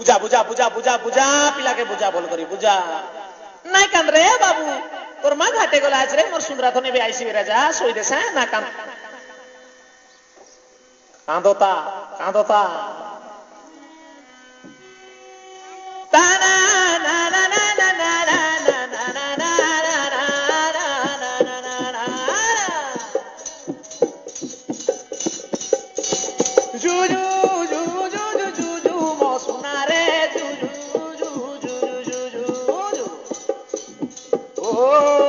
বুঝা বুঝা বুঝা বুঝা বুঝা পিলাকে বুঝা বল করি বুঝা নাই কান্দ রে বাবু তোর মা ঘাটে গলা আছে রে মোর সুন্দরা তো নেবে আইসি রাজা সই দেশা না কান্দ কাঁদতা কাঁদতা তানা না না না না না না না না না Oh